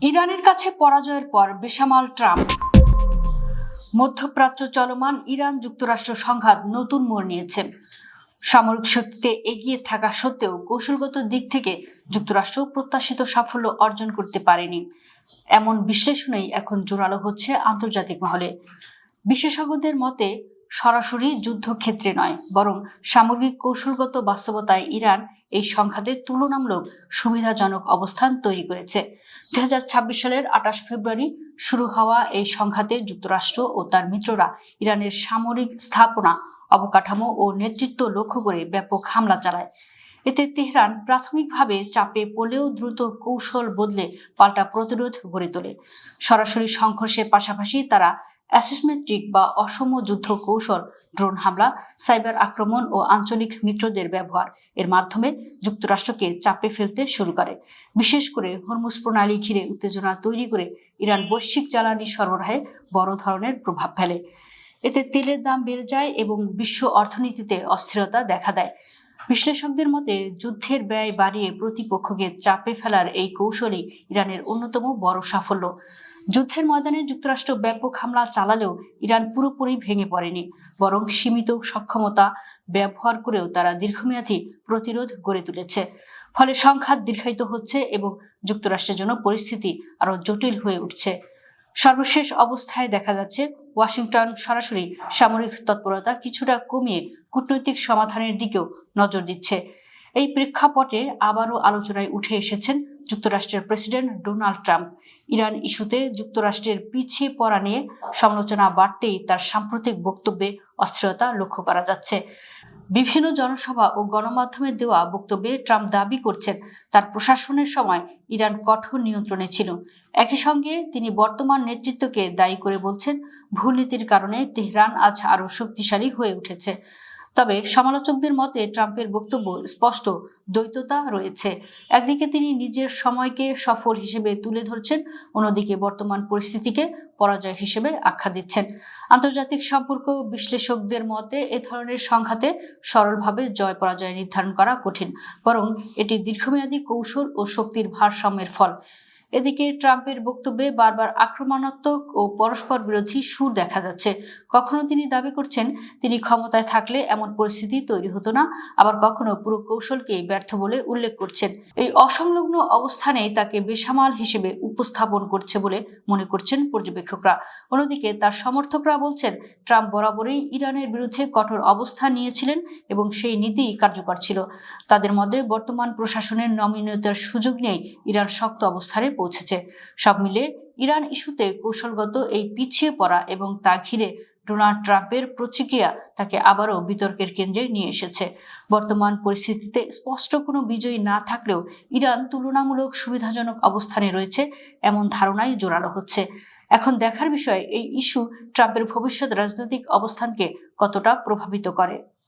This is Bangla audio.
ইরানের কাছে পরাজয়ের পর বেসামাল ট্রাম্প। মধ্যপ্রাচ্য চলমান ইরান যুক্তরাষ্ট্র সংঘাত নতুন মোড় নিয়েছে। সামরিক শক্তিতে এগিয়ে থাকা সত্ত্বেও কৌশলগত দিক থেকে যুক্তরাষ্ট্র প্রত্যাশিত সাফল্য অর্জন করতে পারেনি, এমন বিশ্লেষণেই এখন জোরালো হচ্ছে আন্তর্জাতিক মহলে। বিশেষজ্ঞদের মতে সরাসরি যুদ্ধক্ষেত্রে নয়, বরং সামগ্রিক কৌশলগত বাস্তবতায় ইরান এই সংঘাতে তুলনামূলক সুবিধাজনক অবস্থান তৈরি করেছে। 2026 সালের 28 ফেব্রুয়ারি শুরু হওয়া এই সংঘাতে যুক্তরাষ্ট্র ও তার মিত্ররা ইরানের সামরিক স্থাপনা, অবকাঠামো ও নেতৃত্ব লক্ষ্য করে ব্যাপক হামলা চালায়। এতে তেহরান প্রাথমিকভাবে চাপে পড়লেও দ্রুত কৌশল বদলে পাল্টা প্রতিরোধ গড়ে তোলে। সরাসরি সংঘর্ষের পাশাপাশি তারা অ্যাসিমেট্রিক বা অসম যুদ্ধ কৌশল, ড্রোন হামলা, সাইবার আক্রমণ ও আঞ্চলিক মিত্রদের ব্যবহার এর মাধ্যমে যুক্তরাষ্ট্রকে চাপে ফেলতে শুরু করে। বিশেষ করে হরমুজ প্রণালী ঘিরে উত্তেজনা তৈরি করে ইরান বৈশ্বিক জ্বালানি সরবরাহে বড় ধরনের প্রভাব ফেলে। এতে তেলের দাম বেড়ে যায় এবং বিশ্ব অর্থনীতিতে অস্থিরতা দেখা দেয়। বিশ্লেষকদের মতে যুদ্ধের ব্যয় বাড়িয়ে প্রতিপক্ষকে চাপে ফেলার এই কৌশলই ইরানের অন্যতম বড় সাফল্য। যুদ্ধের ময়দানে যুক্তরাষ্ট্র ব্যাপক হামলা চালালেও ইরান পুরোপুরি ভেঙে পড়েনি, বরং সীমিত সক্ষমতা ব্যবহার করেও তারা দীর্ঘমেয়াদী প্রতিরোধ গড়ে তুলেছে। ফলে সংঘাত দীর্ঘায়িত হচ্ছে এবং যুক্তরাষ্ট্রের জন্য পরিস্থিতি আরও জটিল হয়ে উঠছে। সর্বশেষ অবস্থায় দেখা যাচ্ছে ওয়াশিংটন সরাসরি সামরিক তৎপরতা কিছুটা কমিয়ে কূটনৈতিক সমাধানের দিকেও নজর দিচ্ছে। এই প্রেক্ষাপটে আবারও আলোচনায় উঠে এসেছেন যুক্তরাষ্ট্রের প্রেসিডেন্ট ডোনাল্ড ট্রাম্প। ইরান ইস্যুতে যুক্তরাষ্ট্রের পিছিয়ে পড়া নিয়ে সমালোচনা বাড়তেই তার সাম্প্রতিক বক্তব্যে অস্থিরতা লক্ষ্য করা যাচ্ছে। বিভিন্ন জনসভা ও গণমাধ্যমে দেওয়া বক্তব্যে ট্রাম্প দাবি করছেন তার প্রশাসনের সময় ইরান কঠোর নিয়ন্ত্রণে ছিল। একই সঙ্গে তিনি বর্তমান নেতৃত্বকে দায়ী করে বলছেন ভুল নীতির কারণে তেহরান আজ আরও শক্তিশালী হয়ে উঠেছে। তবে সমালোচকদের মতে ট্রাম্পের বক্তব্য স্পষ্ট দ্বৈততা রয়েছে। একদিকে তিনি নিজের সময়কে সফল হিসেবে তুলে ধরছেন, অন্যদিকে বর্তমান পরিস্থিতিকে পরাজয় হিসেবে আখ্যা দিচ্ছেন। আন্তর্জাতিক সম্পর্ক বিশ্লেষকদের মতে এ ধরনের সংঘাতে সরলভাবে জয় পরাজয় নির্ধারণ করা কঠিন, বরং এটি দীর্ঘমেয়াদী কৌশল ও শক্তির ভারসাম্যের ফল। এদিকে ট্রাম্পের বক্তব্যে বারবার আক্রমণাত্মক ও পরস্পর বিরোধী সুর দেখা যাচ্ছে। কখনো তিনি দাবি করছেন তিনি ক্ষমতায় থাকলে এমন পরিস্থিতি তৈরি হতো না, আবার কখনো পুরো কৌশলকেই ব্যর্থ বলে উল্লেখ করছেন। এই অসংলগ্ন অবস্থানেই তাকে বেসামাল হিসেবে উপস্থাপন করছে বলে মনে করছেন পর্যবেক্ষকরা। অন্যদিকে তার সমর্থকরা বলছেন ট্রাম্প বরাবরই ইরানের বিরুদ্ধে কঠোর অবস্থান নিয়েছিলেন এবং সেই নীতিই কার্যকর ছিল। তাদের মধ্যে বর্তমান প্রশাসনের নমনীয়তার সুযোগ নিয়েই ইরান শক্ত অবস্থানে পৌঁছেছে। সব মিলে ইরান ইস্যুতে কৌশলগত এই পিছিয়ে পড়া এবং তা ঘিরে ডোনাল্ড ট্রাম্পের প্রতিক্রিয়া তাকে আবারও বিতর্কের কেন্দ্রে নিয়ে এসেছে। বর্তমান পরিস্থিতিতে স্পষ্ট কোনো বিজয়ী না থাকলেও ইরান তুলনামূলক সুবিধাজনক অবস্থানে রয়েছে, এমন ধারণাই জোরালো হচ্ছে। এখন দেখার বিষয় এই ইস্যু ট্রাম্পের ভবিষ্যৎ রাজনৈতিক অবস্থানকে কতটা প্রভাবিত করে।